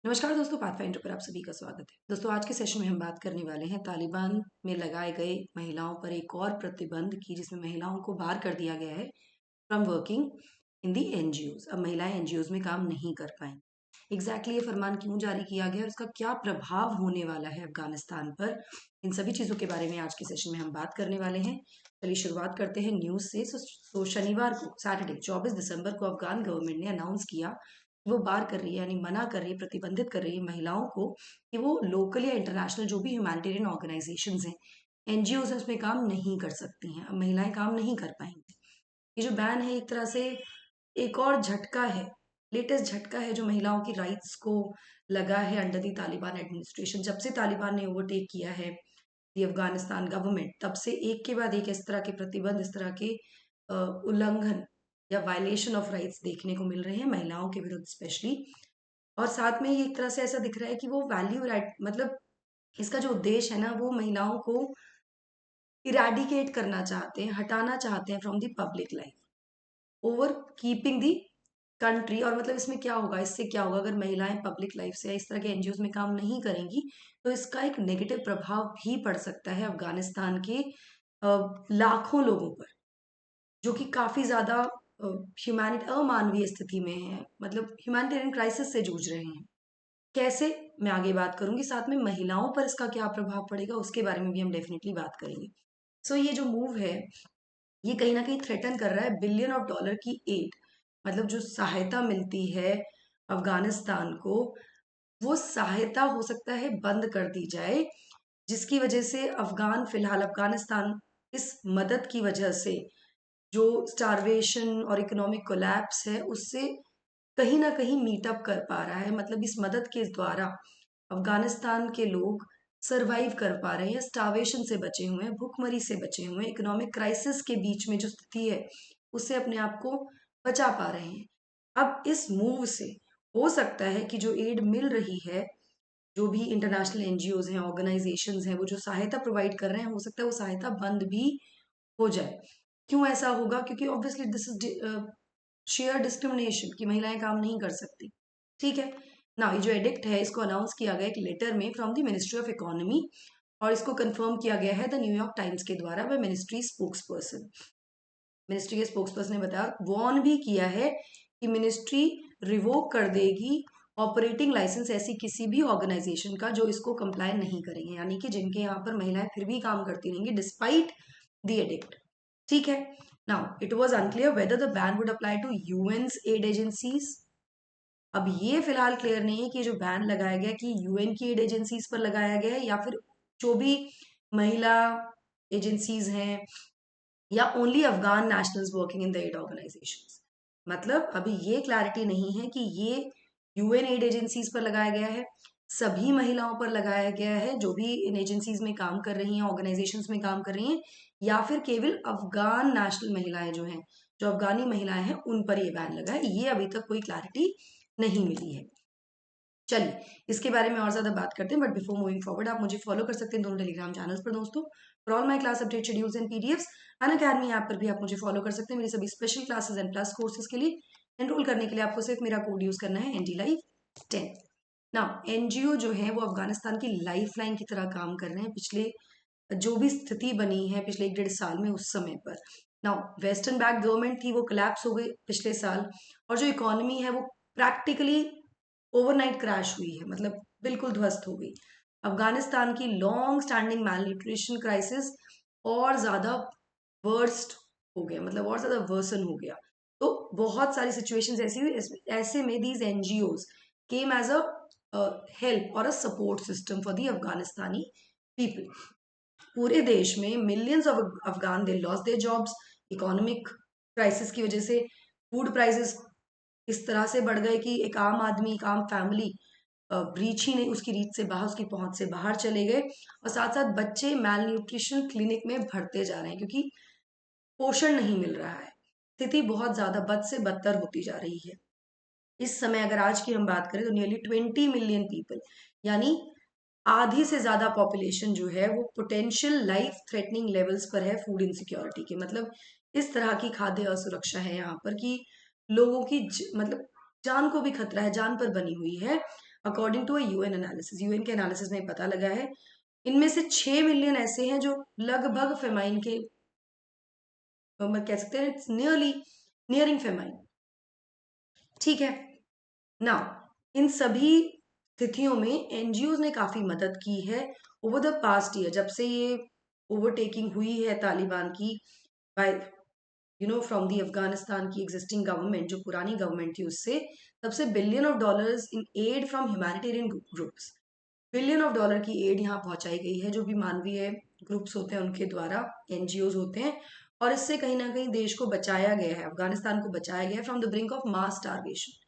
नमस्कार दोस्तों, पाथफाइंडर पर आप सभी का स्वागत है। दोस्तों, आज के सेशन में हम बात करने वाले हैं तालिबान में लगाए गए महिलाओं पर एक और प्रतिबंध की, जिसमें महिलाओं को बाहर कर दिया गया है from working in the NGOs. अब महिलाएं एनजीओज में काम नहीं कर पाएंगी। एग्जैक्टली ये फरमान क्यों जारी किया गया और उसका क्या प्रभाव होने वाला है अफगानिस्तान पर, इन सभी चीजों के बारे में आज के सेशन में हम बात करने वाले हैं। चलिए शुरुआत करते हैं न्यूज से। तो शनिवार को, सैटरडे 24 दिसंबर को अफगान गवर्नमेंट ने अनाउंस किया, वो बार कर रही है, यानी मना कर रही है, प्रतिबंधित कर रही है महिलाओं को कि वो लोकल या इंटरनेशनल जो भी ह्यूमैनिटेरियन ऑर्गेनाइजेशंस हैं, एनजीओज हैं, उसमें काम नहीं कर सकती हैं। अब महिलाएं काम नहीं कर पाएंगी। ये जो बैन है एक तरह से एक और झटका है, लेटेस्ट झटका है जो महिलाओं की राइट्स को लगा है अंडर दी तालिबान एडमिनिस्ट्रेशन। जब से तालिबान ने ओवरटेक किया है दी अफगानिस्तान गवर्नमेंट, तब से एक के बाद एक इस तरह के प्रतिबंध, इस तरह के उल्लंघन या वायलेशन ऑफ राइट्स देखने को मिल रहे हैं महिलाओं के विरुद्ध स्पेशली। और साथ में ये एक तरह से ऐसा दिख रहा है कि वो वैल्यू राइट, मतलब इसका जो उद्देश्य है ना, वो महिलाओं को इरेडिकेट करना चाहते हैं, हटाना चाहते हैं from the public life, over keeping the country. और मतलब इसमें क्या होगा, इससे क्या होगा अगर महिलाएं पब्लिक लाइफ से या इस तरह के एनजीओ में काम नहीं करेंगी, तो इसका एक नेगेटिव प्रभाव भी पड़ सकता है अफगानिस्तान के लाखों लोगों पर, जो कि काफी ज्यादा अमानवीय स्थिति में है, मतलब ह्यूमैनिटेरियन क्राइसिस से जूझ रहे हैं। कैसे, मैं आगे बात करूंगी। साथ में महिलाओं पर इसका क्या प्रभाव पड़ेगा उसके बारे में भी हम डेफिनेटली बात करेंगे। सो ये जो मूव है, ये कहीं ना कहीं थ्रेटन कर रहा है बिलियन ऑफ डॉलर की एड, मतलब जो सहायता मिलती है अफगानिस्तान को, वो सहायता हो सकता है बंद कर दी जाए, जिसकी वजह से फिलहाल अफगानिस्तान इस मदद की वजह से जो स्टारवेशन और इकोनॉमिक कोलैप्स है, उससे कहीं ना कहीं मीटअप कर पा रहा है। मतलब इस मदद के द्वारा अफगानिस्तान के लोग सरवाइव कर पा रहे हैं, स्टारवेशन से बचे हुए हैं, भूखमरी से बचे हुए हैं, इकोनॉमिक क्राइसिस के बीच में जो स्थिति है उससे अपने आप को बचा पा रहे हैं। अब इस मूव से हो सकता है कि जो एड मिल रही है, जो भी इंटरनेशनल एनजीओज हैं, ऑर्गेनाइजेशंस हैं, वो जो सहायता प्रोवाइड कर रहे हैं, हो सकता है वो सहायता बंद भी हो जाए। क्यों ऐसा होगा? क्योंकि obviously this is share discrimination, कि महिलाएं काम नहीं कर सकती। ठीक है ना। ये जो एडिक्ट है, इसको अनाउंस किया गया एक लेटर में from the ministry of economy, और इसको कंफर्म किया गया है द न्यूयॉर्क टाइम्स के द्वारा by ministry spokes person. Ministry के स्पोक्स पर्सन ने बताया, वॉर्न भी किया है कि मिनिस्ट्री रिवोक कर देगी ऑपरेटिंग लाइसेंस ऐसी किसी भी ऑर्गेनाइजेशन का जो इसको कंप्लाई नहीं करेंगे, यानी कि जिनके यहाँ पर महिलाएं फिर भी काम करती रहेंगी डिस्पाइट द एडिक्ट। ठीक है। Now it was unclear whether the ban would apply to UN's aid agencies. अब ये फिलहाल क्लियर नहीं है कि जो बैन लगाया गया कि यूएन की एड एजेंसीज पर लगाया गया है, या फिर जो भी महिला एजेंसीज हैं, या only Afghan nationals working in the aid organisations. मतलब अभी ये क्लैरिटी नहीं है कि ये यूएन एड एजेंसीज पर लगाया गया है, सभी महिलाओं पर लगाया गया है जो भी इन एजेंसीज में काम कर रही हैं, ऑर्गेनाइजेशंस में काम कर रही हैं, या फिर केवल अफगान नेशनल महिलाएं जो हैं, जो अफगानी महिलाएं हैं, उन पर ये बैन लगा है। ये अभी तक कोई क्लैरिटी नहीं मिली है। चलिए इसके बारे में और ज्यादा बात करते हैं, बट बिफोर मूविंग फॉरवर्ड, आप मुझे फॉलो कर सकते हैं दोनों टेलीग्राम चैनल्स पर दोस्तों। For all my class update schedules and PDFs, Unacademy app पर भी आप मुझे फॉलो कर सकते हैं मेरी सभी special classes and plus courses के लिए। एनरोल करने के लिए आपको सिर्फ मेरा कोड यूज करना है, एनडी लाइव 10। नाउ एनजीओ जो है वो अफगानिस्तान की लाइफ लाइन की तरह काम कर रहे हैं पिछले जो भी स्थिति बनी है पिछले 1-1.5 साल में, उस समय पर। नाउ वेस्टर्न बैक गवर्नमेंट थी, वो कोलैप्स हो गई पिछले साल, और जो इकोनॉमी है वो प्रैक्टिकली ओवरनाइट क्रैश हुई है, मतलब बिल्कुल ध्वस्त हो गई। अफगानिस्तान की लॉन्ग स्टैंडिंग मैल न्यूट्रिशन क्राइसिस और ज्यादा वर्स्ट हो गया, मतलब और ज्यादा वर्सन हो गया। तो बहुत सारी सिचुएशंस ऐसी हुई, ऐसे में these NGOs came as a help और a support system for the Afghanistani people. पूरे देश में millions of Afghan they lost their jobs, economic crisis की वजह से फूड प्राइसेस इस तरह से बढ़ गए कि एक आम आदमी, एक आम फैमिली ब्रीच ही नहीं, उसकी रीच से बाहर, उसकी पहुंच से बाहर चले गए। और साथ साथ बच्चे मैल न्यूट्रिशन क्लिनिक में भरते जा रहे हैं क्योंकि पोषण नहीं मिल रहा है। स्थिति बहुत ज्यादा बद से बदतर होती जा रही है। इस समय अगर आज की हम बात करें तो नियरली 20 मिलियन पीपल, यानी आधी से ज्यादा पॉपुलेशन जो है वो पोटेंशियल लाइफ थ्रेटनिंग लेवल्स पर है फूड इनसिक्योरिटी के। मतलब इस तरह की खाद्य असुरक्षा है यहाँ पर कि लोगों की मतलब जान को भी खतरा है, जान पर बनी हुई है। According to a UN analysis. UN के एनालिसिस में पता लगा है इनमें से 6 मिलियन ऐसे हैं जो लगभग फेमाइन के कह सकते हैं नियरली नियरिंग फेमाइन। ठीक है ना। इन सभी स्थितियों में एनजीओ ने काफी मदद की है ओवर द पास्ट ईयर, जब से ये ओवरटेकिंग हुई है तालिबान की बाय फ्रॉम दी अफगानिस्तान की एग्जिस्टिंग गवर्नमेंट, जो पुरानी गवर्नमेंट थी उससे, तब से billion of dollars in aid from humanitarian groups, billion of dollar की एड यहाँ पहुंचाई गई है जो भी मानवीय ग्रुप्स होते हैं उनके द्वारा, एनजीओ होते हैं। और इससे कहीं ना कहीं देश को बचाया गया है, अफगानिस्तान को बचाया गया है from the brink of mass starvation.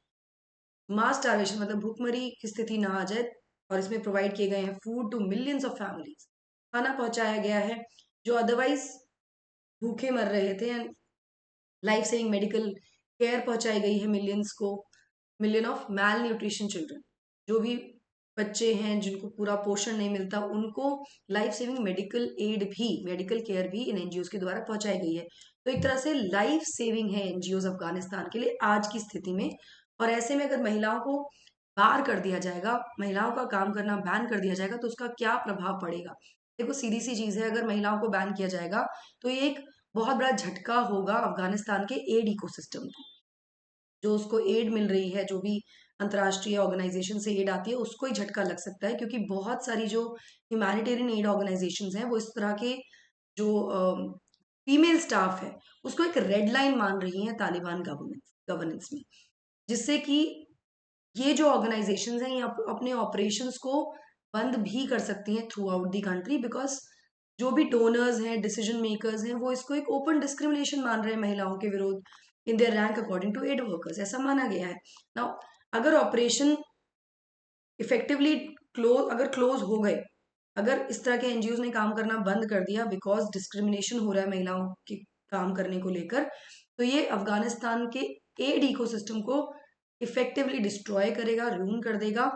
Mass starvation मतलब भूखमरी की स्थिति ना आ जाए, और इसमें प्रोवाइड किए गए हैं food to millions of families, खाना पहुंचाया गया है जो अदरवाइज भूखे मर रहे थे, and life saving medical care पहुंचाई गई है मिलियंस को, million of malnutrition children, जो भी बच्चे हैं जिनको पूरा पोषण नहीं मिलता उनको लाइफ सेविंग मेडिकल केयर भी इन एनजीओ के द्वारा पहुंचाई गई है। तो एक तरह से लाइफ सेविंग है एनजीओ अफगानिस्तान के लिए आज की स्थिति में। और ऐसे में अगर महिलाओं को बाहर कर दिया जाएगा, महिलाओं का काम करना बैन कर दिया जाएगा, तो उसका क्या प्रभाव पड़ेगा? देखो सीधी सी चीज है, अगर महिलाओं को बैन किया जाएगा तो ये एक बहुत बड़ा झटका होगा अफगानिस्तान के एड इकोसिस्टम को। जो उसको एड मिल रही है, जो भी अंतर्राष्ट्रीय ऑर्गेनाइजेशन से एड आती है, उसको ही झटका लग सकता है, क्योंकि बहुत सारी जो ह्यूमैनिटेरियन एड ऑर्गेनाइजेशंस हैं वो इस तरह के जो फीमेल स्टाफ है उसको एक रेड लाइन मान रही है तालिबान गवर्नेंस में, जिससे कि ये जो ऑर्गेनाइजेशंस हैं ये अपने ऑपरेशंस को बंद भी कर सकती हैं through out the country, because जो भी डोनर्स हैं, डिसीजन मेकर्स हैं, वो इसको एक ओपन डिस्क्रिमिनेशन मान रहे हैं महिलाओं के विरोध in their rank according to aid workers, ऐसा माना गया है। नाउ अगर ऑपरेशन इफेक्टिवली क्लोज हो गए, अगर इस तरह के एनजीओ ने काम करना बंद कर दिया बिकॉज डिस्क्रिमिनेशन हो रहा है महिलाओं के काम करने को लेकर, तो ये अफगानिस्तान के एड इकोसिस्टम को इफेक्टिवली डिस्ट्रॉय करेगा, रूइन कर देगा,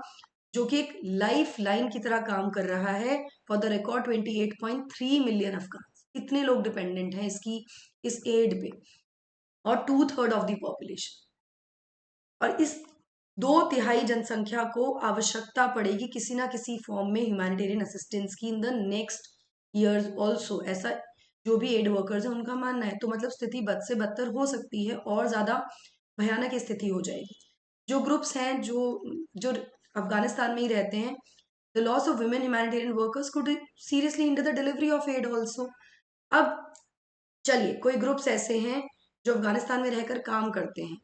जो कि एक लाइफ लाइन की तरह काम कर रहा है। For the record 28.3 million Afghan, इतने लोग डिपेंडेंट हैं इसकी इस एड पे, और 2/3 ऑफ द पॉपुलेशन। और इस 2/3 जनसंख्या को आवश्यकता पड़ेगी किसी ना किसी फॉर्म में ह्यूमैनिटेरियन असिस्टेंस की in the next years also, ऐसा जो भी एड वर्कर्स हैं उनका मानना है। तो मतलब स्थिति बद से बदतर हो सकती है और ज्यादा भयानक स्थिति हो जाएगी। जो ग्रुप्स हैं जो जो अफगानिस्तान में ही रहते हैं, the loss of women humanitarian workers could seriously hinder the delivery of aid also. अब चलिए, कोई ग्रुप्स ऐसे हैं जो अफगानिस्तान में रहकर काम करते हैं।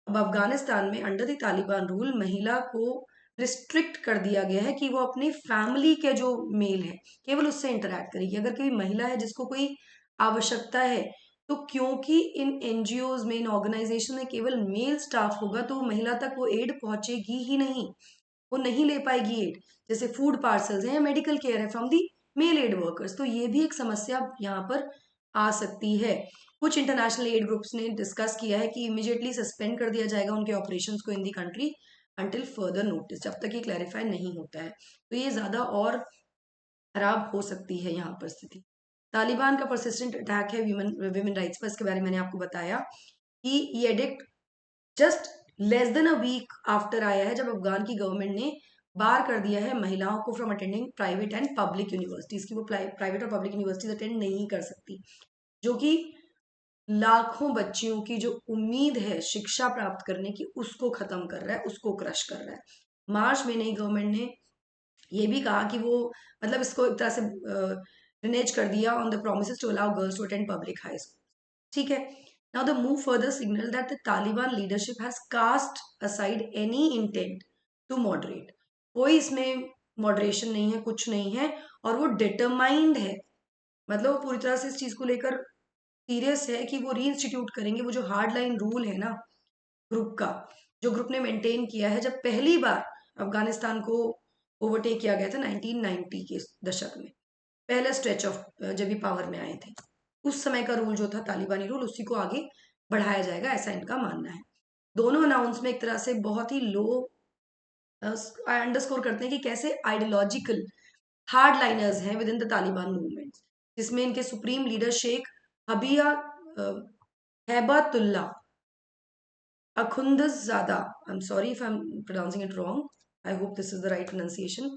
अब अफगानिस्तान में अंडर द तालिबान रूल महिला को रिस्ट्रिक्ट कर दिया गया है कि वो अपनी फैमिली के जो मेल है केवल उससे इंटरेक्ट करेगी। अगर कोई महिला है जिसको कोई आवश्यकता है, तो क्योंकि इन एनजीओ में, इन ऑर्गेनाइजेशन में केवल मेल स्टाफ होगा, तो महिला तक वो एड पहुंचेगी ही नहीं, वो नहीं ले पाएगी एड। जैसे फूड पार्सल्स हैं या मेडिकल केयर है from the male aid workers, तो ये भी एक समस्या यहाँ पर आ सकती है। कुछ इंटरनेशनल एड ग्रुप्स ने डिस्कस किया है कि इमीडिएटली सस्पेंड कर दिया जाएगा उनके ऑपरेशंस को in the country until further notice, जब तक ये क्लैरिफाई नहीं होता है। तो ये ज्यादा और खराब हो सकती है यहाँ पर स्थिति। तालिबान का परसिस्टेंट अटैक है विमेन राइट्स पर, इसके बारे में मैंने आपको बताया कि ये edict just less than a week after आया है, जब अफगान की गवर्नमेंट ने बार कर दिया है महिलाओं को from attending private and public universities की, वो प्राइवेट और पब्लिक यूनिवर्सिटीज अटेंड नहीं कर सकती, जो कि लाखों बच्चियों की जो उम्मीद है शिक्षा प्राप्त करने की उसको खत्म कर रहा है, उसको क्रश कर रहा है। मार्च में नई गवर्नमेंट ने ये भी कहा कि वो मतलब इसको एक तरह से रिनेज कर दिया on the promise to allow girls to attend public high school. ठीक है। Now the move further signal that the Taliban leadership has cast aside any intent to moderate. कोई इसमें मॉडरेशन नहीं है, कुछ नहीं है, और वो डिटरमाइंड है, मतलब वो पूरी तरह से इस चीज को लेकर सीरियस है कि वो रीइंस्टीट्यूट करेंगे वो जो हार्ड लाइन रूल है ना ग्रुप का, जो ग्रुप ने मेंटेन किया है जब पहली बार अफगानिस्तान को ओवरटेक किया गया था 1990 के दशक में, पहला स्ट्रेच ऑफ जब भी पावर में आए थे, उस समय का रूल जो था तालिबानी रूल, उसी को आगे बढ़ाया जाएगा, ऐसा इनका मानना है। दोनों अनाउंस में एक तरह से बहुत ही लो अंडरस्कोर करते हैं कि कैसे आइडियोलॉजिकल हार्ड लाइनर्स हैं with in the Taliban movement, जिसमें इनके सुप्रीम लीडर शेख हबिया Haibatullah Akhundzada, I am sorry if I am pronouncing it wrong, I hope this is the right pronunciation.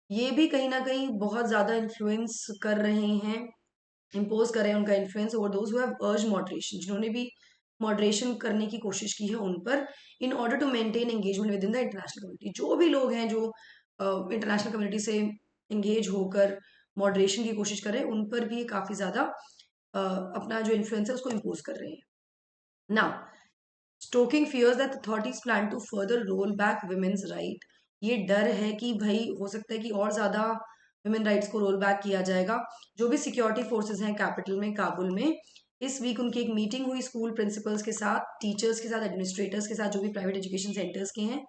ये भी कहीं ना कहीं बहुत ज़्यादा इन्फ्लुएंस कर रहे हैं, इम्पोज कर रहे हैं उनका influence over those who have अर्ज मॉडरेशन, जिन्होंने भी मॉडरेशन करने की कोशिश की है उन पर, in order to maintain engagement with in the international community. जो भी लोग हैं जो इंटरनेशनल कम्युनिटी से एंगेज होकर मॉडरेशन की कोशिश कर रहे हैं, उन पर भी काफ़ी ज़्यादा अपना जो इन्फ्लुएंस है उसको इम्पोज कर रहे हैं। Now, stoking fears that authorities plan to further roll back women's right. ये डर है कि भाई हो सकता है कि और ज़्यादा वुमेन राइट्स को रोल बैक किया जाएगा। जो भी सिक्योरिटी फोर्सेज हैं कैपिटल में, काबुल में, इस वीक उनकी एक मीटिंग हुई स्कूल प्रिंसिपल्स के साथ, टीचर्स के साथ, एडमिनिस्ट्रेटर्स के साथ, जो भी प्राइवेट एजुकेशन सेंटर्स के हैं,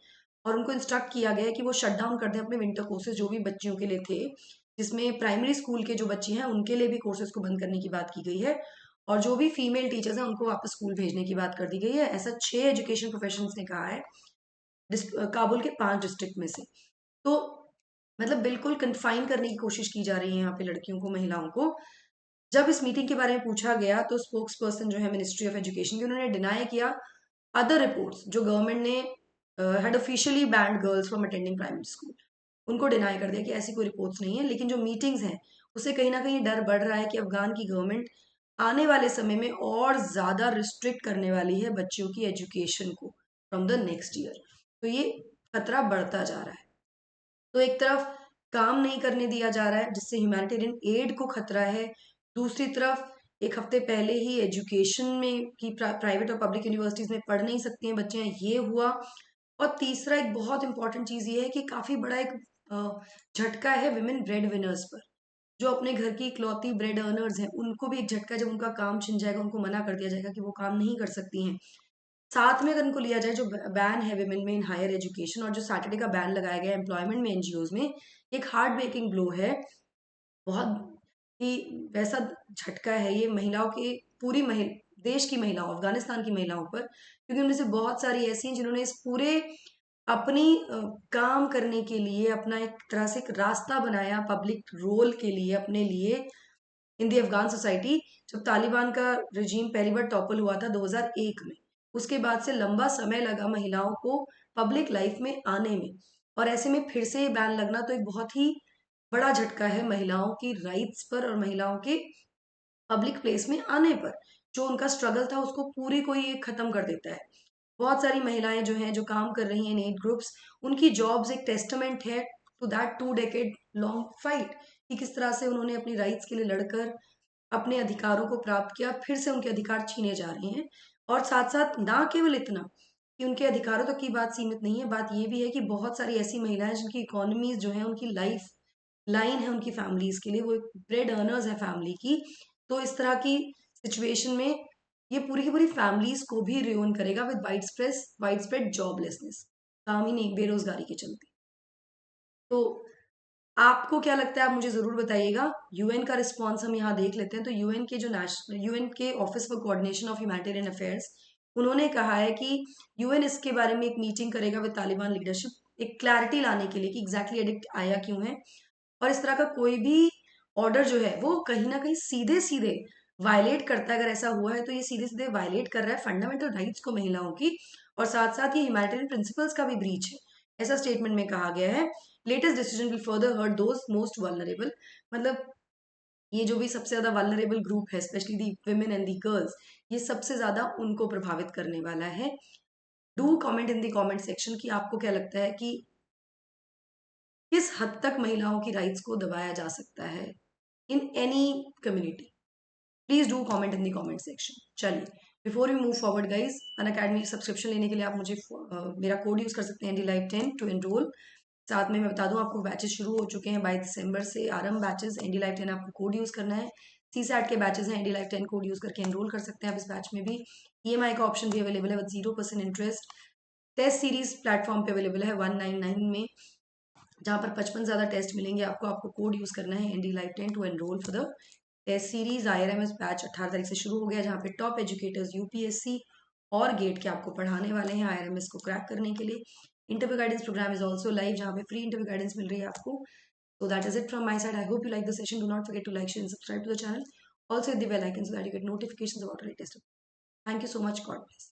और उनको इंस्ट्रक्ट किया गया है कि वो शट डाउन कर दें अपने विंटर कोर्सेज जो भी बच्चियों के लिए थे, जिसमें प्राइमरी स्कूल के जो बच्चे हैं उनके लिए भी कोर्सेज को बंद करने की बात की गई है, और जो भी फीमेल टीचर्स हैं उनको वापस स्कूल भेजने की बात कर दी गई है। ऐसा 6 एजुकेशन प्रोफेशनल्स ने कहा है काबुल के 5 डिस्ट्रिक्ट में से। तो मतलब बिल्कुल कन्फाइन करने की कोशिश की जा रही है यहाँ पे लड़कियों को, महिलाओं को। जब इस मीटिंग के बारे में पूछा गया तो स्पोक्स पर्सन जो है मिनिस्ट्री ऑफ एजुकेशन की, उन्होंने डिनाई किया अदर रिपोर्ट्स जो गवर्नमेंट ने had officially band girls from attending primary school. उनको डिनाई कर दिया कि ऐसी कोई रिपोर्ट्स नहीं है, लेकिन जो मीटिंग्स हैं उससे कहीं ना कहीं डर बढ़ रहा है कि अफगान की गवर्नमेंट आने वाले समय में और ज़्यादा रिस्ट्रिक्ट करने वाली है बच्चियों की एजुकेशन को फ्रॉम द नेक्स्ट ईयर। तो ये खतरा बढ़ता जा रहा है। तो एक तरफ काम नहीं करने दिया जा रहा है जिससे ह्यूमैनिटेरियन एड को खतरा है, दूसरी तरफ एक हफ्ते पहले ही एजुकेशन में कि प्राइवेट और पब्लिक यूनिवर्सिटीज में पढ़ नहीं सकती हैं बच्चियां, ये हुआ। और तीसरा एक बहुत इंपॉर्टेंट चीज ये है कि काफी बड़ा एक झटका है विमेन ब्रेड विनर्स पर, जो अपने घर की इकलौती ब्रेड अर्नर्स हैं, उनको भी एक झटका, जब उनका काम छिन जाएगा, उनको मना कर दिया जाएगा कि वो काम नहीं कर सकती हैं। साथ में अगर उनको लिया जाए जो बैन है विमेन में इन हायर एजुकेशन, और जो सैटरडे का बैन लगाया गया एम्प्लॉयमेंट में एनजीओज में, एक हार्ट ब्रेकिंग ब्लो है बहुत ही, वैसा झटका है ये महिलाओं के, पूरी देश की महिलाओं, अफगानिस्तान की महिलाओं पर, क्योंकि उनमें से बहुत सारी ऐसी हैं जिन्होंने इस पूरे अपनी काम करने के लिए अपना एक तरह से एक रास्ता बनाया पब्लिक रोल के लिए अपने लिए इन दी अफगान सोसाइटी। जब तालिबान का रजीम पहली बार टॉपल हुआ था 2001 में, उसके बाद से लंबा समय लगा महिलाओं को पब्लिक लाइफ में आने में, और ऐसे में फिर से बैन लगना तो एक बहुत ही बड़ा झटका है महिलाओं की राइट्स पर और महिलाओं के पब्लिक प्लेस में आने पर। जो उनका स्ट्रगल था उसको पूरी को ये खत्म कर देता है। बहुत सारी महिलाएं जो हैं जो काम कर रही हैं इन एड ग्रुप्स, उनकी जॉब्स एक टेस्टामेंट है to that 2 decade long fight, कि किस तरह से उन्होंने अपनी राइट्स के लिए लड़कर अपने अधिकारों को प्राप्त किया, फिर से उनके अधिकार छीने जा रहे हैं। और साथ साथ ना केवल इतना कि उनके अधिकारों तक की बात सीमित नहीं है, बात ये भी है कि बहुत सारी ऐसी महिलाएं जिनकी इकोनॉमीज जो है, उनकी लाइफ लाइन है उनकी फैमिलीज के लिए, वो एक ब्रेड अर्नर्स है फैमिली की। तो इस तरह की सिचुएशन में ये पूरी की पूरी फैमिलीज को भी रियोन करेगा विद वाइड स्प्रेड जॉबलेसनेस, काम ही नहीं, बेरोजगारी के चलते। तो आपको क्या लगता है, आप मुझे ज़रूर बताइएगा। यूएन का रिस्पॉन्स हम यहाँ देख लेते हैं। तो यूएन के जो नेशनल यूएन के office for coordination of humanitarian affairs, उन्होंने कहा है कि यूएन इसके बारे में एक मीटिंग करेगा विद तालिबान लीडरशिप, एक क्लैरिटी लाने के लिए कि एग्जैक्टली एडिक्ट आया क्यों है, और इस तरह का कोई भी ऑर्डर जो है वो कहीं ना कहीं सीधे सीधे वायलेट करता है। अगर ऐसा हुआ है तो ये सीधे सीधे वायलेट कर रहा है फंडामेंटल राइट्स को महिलाओं की, और साथ साथ ये ह्यूमैनिटेरियन प्रिंसिपल्स का भी ब्रीच है, ऐसा स्टेटमेंट में कहा गया है। Latest decision will further hurt those most vulnerable, मतलब ये जो भी सबसे ज्यादा वल्नरेबल ग्रुप है, specially the women and the girls, ये सबसे ज्यादा उनको प्रभावित करने वाला है। Do comment in the comment section कि आपको क्या लगता है कि किस हद तक महिलाओं की राइट्स को दबाया जा सकता है in any community. Please do comment in the comment section. चलिए, before we move forward guys, Unacademy subscription लेने के लिए आप मुझे मेरा कोड यूज कर सकते हैं NDLive10 टू एनरोल। साथ में मैं बता दूं आपको बैचेस शुरू हो चुके हैं 22 दिसंबर से, आरंभ बैचेस NDLive10 आपको कोड यूज करना है। CSAT के बैचेस हैं, NDLive10 कोड यूज करके एनरोल कर सकते हैं आप इस बैच में भी। EMI का ऑप्शन भी अवेलेबल है with 0% interest. Test series platform पे अवेलेबल है 199 में, जहाँ पर 55 ज़्यादा टेस्ट मिलेंगे आपको। आपको कोड यूज करना है NDLive10 to enrol for the test series. IRMS batch 18 तारीख से शुरू हो गया, जहाँ पे टॉप एजुकेटर्स UPSC और गेट के आपको पढ़ाने वाले हैं IRMS को क्रैक करने के लिए। Interview guidance program is also live, जहाँ पे फ्री इंटरव्यू गाइडेंस मिल रही है आपको। So that is it from my side. I hope you like the session. Do not forget to like, share, and subscribe to the channel. Also hit the bell icon so that you get notifications about our latest. Thank you so much. God bless.